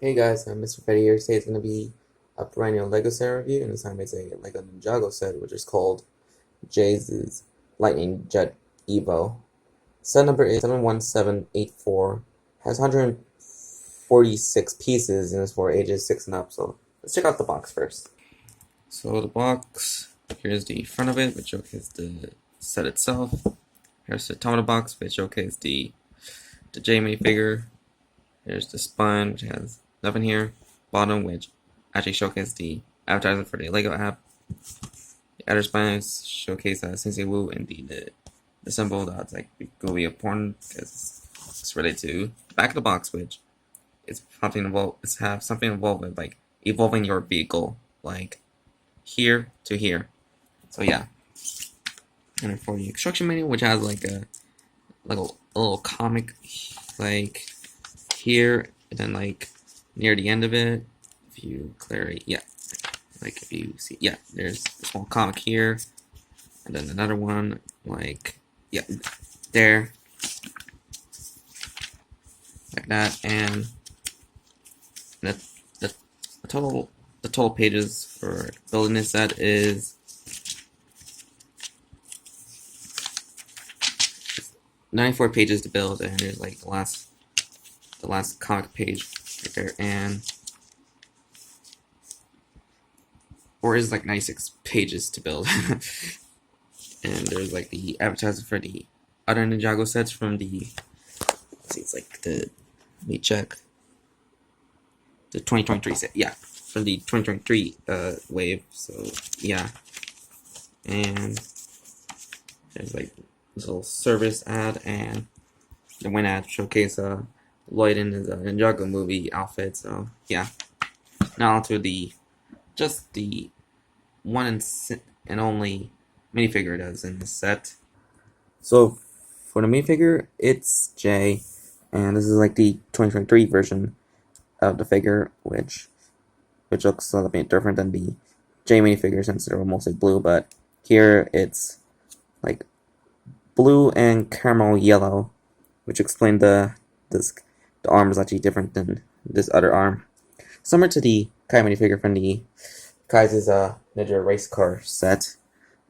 Hey guys, I'm Mr. Fetty here. Today it's going to be a brand new LEGO set review, and this time it's a LEGO Ninjago set, which is called Jay's Lightning Jet EVO. Set number is 71784, has 146 pieces, and is for ages 6 and up, so let's check out the box first. So the box, here's the front of it, which showcases the set itself. Here's the top of the box, which showcases the Jay minifigure. Here's the spine, which has nothing here. Bottom, which actually showcases the advertisement for the Lego app. The outer spines showcase Sensei Wu and the symbol that's like going to be important because it's related to the back of the box, which is something involved. It's have something involved with like evolving your vehicle, like here to here. So yeah. And for the instruction manual, which has like a little comic, like here, and then like near the end of it, if you clearly, yeah, like if you see, yeah, there's a small comic here, and then another one, like, yeah, there, like that, and the, the, the total pages for building this set is 94 pages to build, and there's like the last comic page right there, and or is like 96 pages to build. And there's like the advertisement for the other Ninjago sets from the, let's see, it's like let me check, the 2023 set, yeah, from the 2023 wave, so yeah. And there's like this little service ad, and the win ad showcase Lloyd in his Ninjago movie outfit, so yeah. Now onto the one and only minifigure that's in the set. So for the minifigure, it's Jay, and this is like the 2023 version of the figure, which looks a little bit different than the Jay minifigure since they're mostly blue, but here it's like blue and caramel yellow, which explained the arm is actually different than this other arm. Similar to the Kai minifigure from the Kai's Ninja race car set,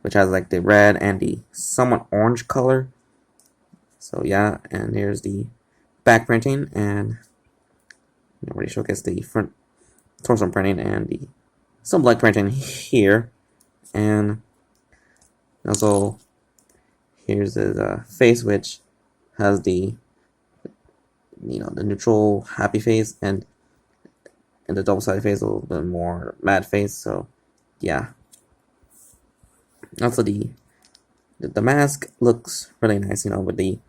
which has like the red and the somewhat orange color. So yeah, and here's the back printing, and already showcased the front torso printing and the some leg printing here, and also here's his face, which has the the neutral happy face, and the double-sided face a little bit more mad face. So yeah. Also the mask looks really nice, with the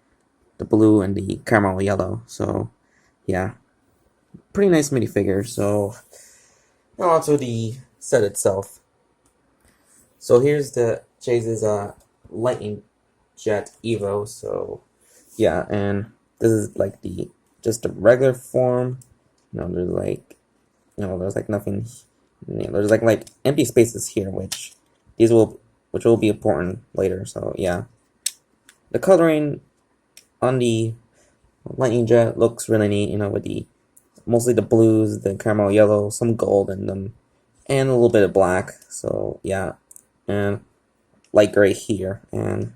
blue and the caramel yellow. So yeah, pretty nice minifigure. So now onto the set itself. So here's the Jay's Lightning Jet EVO. So yeah, and this is like just the regular form. There's like there's like nothing. There's like empty spaces here, which will be important later. So yeah, the coloring on the Lightning Jet looks really neat. With the mostly the blues, the caramel yellow, some gold in them, and a little bit of black. So yeah, and light gray here, and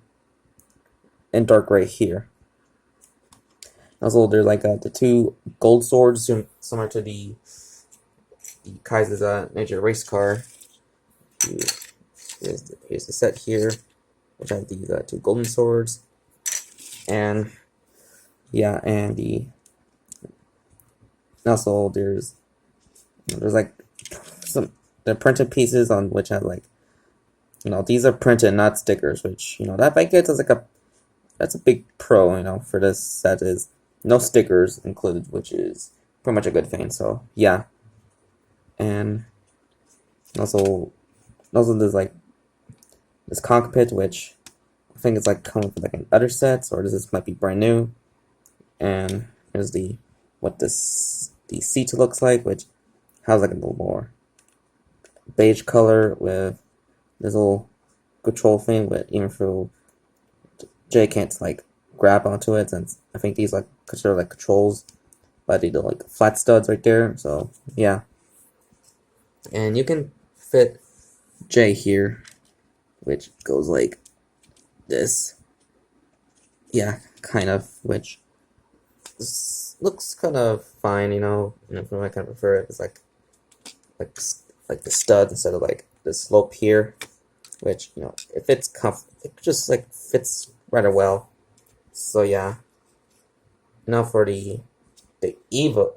dark gray here. Also, there's like the two gold swords similar to the Kai's Ninja race car. Here's the set here, which has these two golden swords, and yeah, and also there's like the printed pieces on which have like these are printed, not stickers, which that I guess is like that's a big pro for this set, is no stickers included, which is pretty much a good thing. So yeah, and also there's like this cockpit, which I think it's like coming from like in other sets, or this might be brand new. And here's what the seat looks like, which has like a little more beige color with this little control thing, but even though Jay can't like grab onto it, since I think these like considered like controls by the like flat studs right there. So yeah, and you can fit J here, which goes like this. Yeah, kind of, which looks kind of fine, you know. And if I kind of prefer it, it's like the stud instead of like the slope here, which you know it just like fits rather well. So yeah. Now for the EVO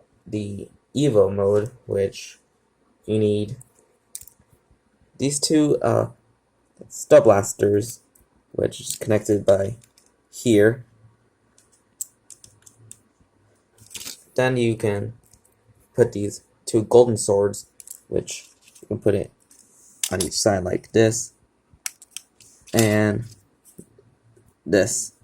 mode, which you need these two stub blasters, which is connected by here. Then you can put these two golden swords, which you can put it on each side like this, and this.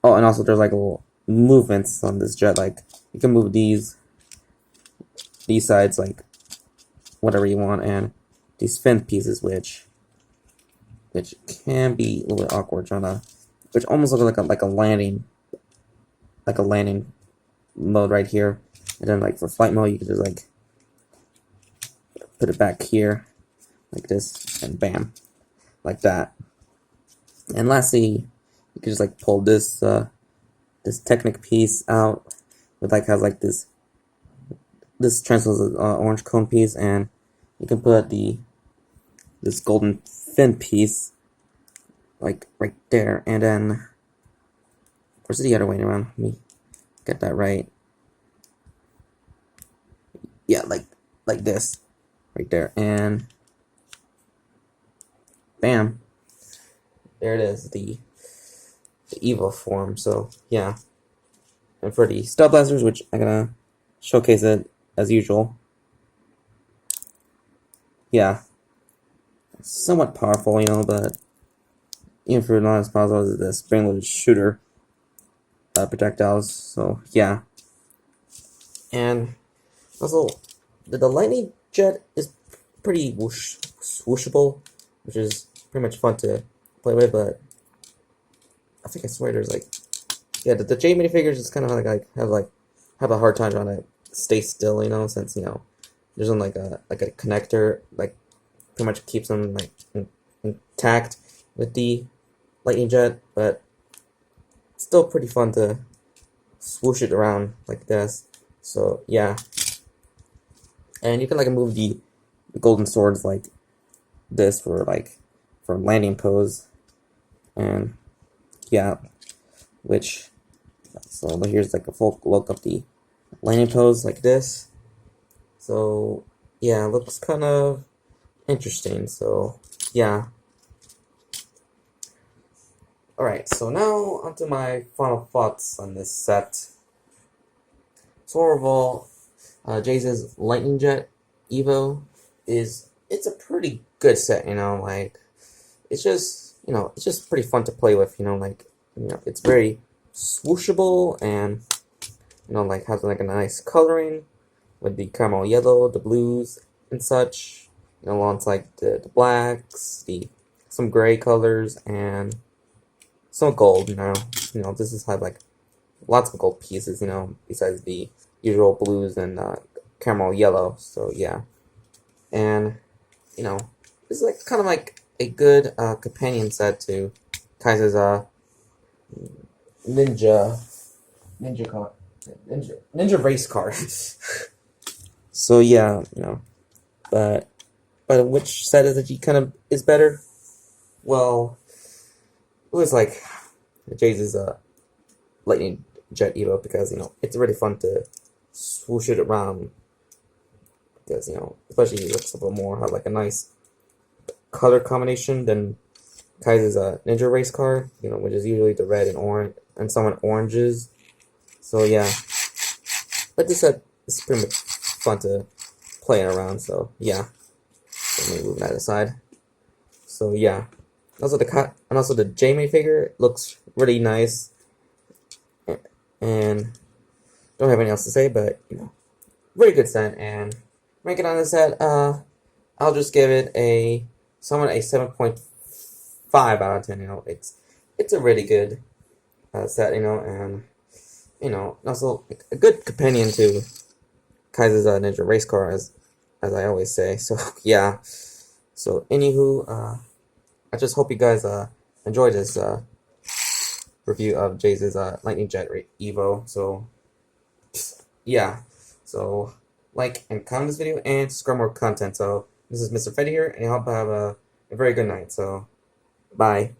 Oh, and also there's like little movements on this jet, like you can move these sides like whatever you want, and these fin pieces which can be a little bit awkward which almost looks like a landing mode right here. And then like for flight mode you can just like put it back here like this, and bam, like that. And lastly, you can just like pull this this Technic piece out with like has like this translucent orange cone piece, and you can put this golden fin piece like right there, and then where's the other way around? Let me get that right. Yeah, like this right there, and bam, there it is, the EVO form. So yeah, and for the stub blasters, which I'm gonna showcase it as usual. Yeah, somewhat powerful, you know, but even for not as powerful as the spring-loaded shooter projectiles. So yeah, and also the lightning jet is pretty swooshable, which is pretty much fun to play with. But I think I swear there's like, yeah, the J minifigures just kind of like have a hard time trying to stay still, you know, since you know there's like a connector like pretty much keeps them like intact with the lightning jet, but still pretty fun to swoosh it around like this. So yeah, and you can like move the golden swords like this for landing pose, and yeah, which so here's like a full look of the landing pose like this. So yeah, it looks kind of interesting. So yeah. Alright, so now onto my final thoughts on this set. So overall, Jay's Lightning Jet EVO it's a pretty good set, you know, like it's just pretty fun to play with, you know, like it's very swooshable, and you know, like has like a nice coloring with the caramel yellow, the blues and such, you know, alongside the blacks, some gray colors, and some gold. You know, this has had like lots of gold pieces, you know, besides the usual blues and caramel yellow. So yeah, and you know, this is like kind of like a good companion set to Kaiser's ninja race car. So yeah, you know, but which set is it kind of is better? Well, it was like Jay's Lightning Jet EVO, because you know it's really fun to swoosh it around, because you know, especially it looks a little more have like a nice color combination than Kaiser's Ninja race car, you know, which is usually the red and orange and some oranges. So yeah, but this set is pretty much fun to play around. So yeah, let me move that aside. So yeah, also the J minifigure looks really nice, and don't have anything else to say, but you know, really good set. And ranking on this set, I'll just give it a 7.5 out of 10. You know, it's a really good set, you know, and you know, also a good companion to Kaiser's Ninja race car, as I always say. So yeah. So anywho, I just hope you guys enjoyed this review of Jay's Lightning Jet Evo. So yeah. So like and comment this video and subscribe more content. So this is Mr. Fetty here, and I hope you have a very good night. So bye.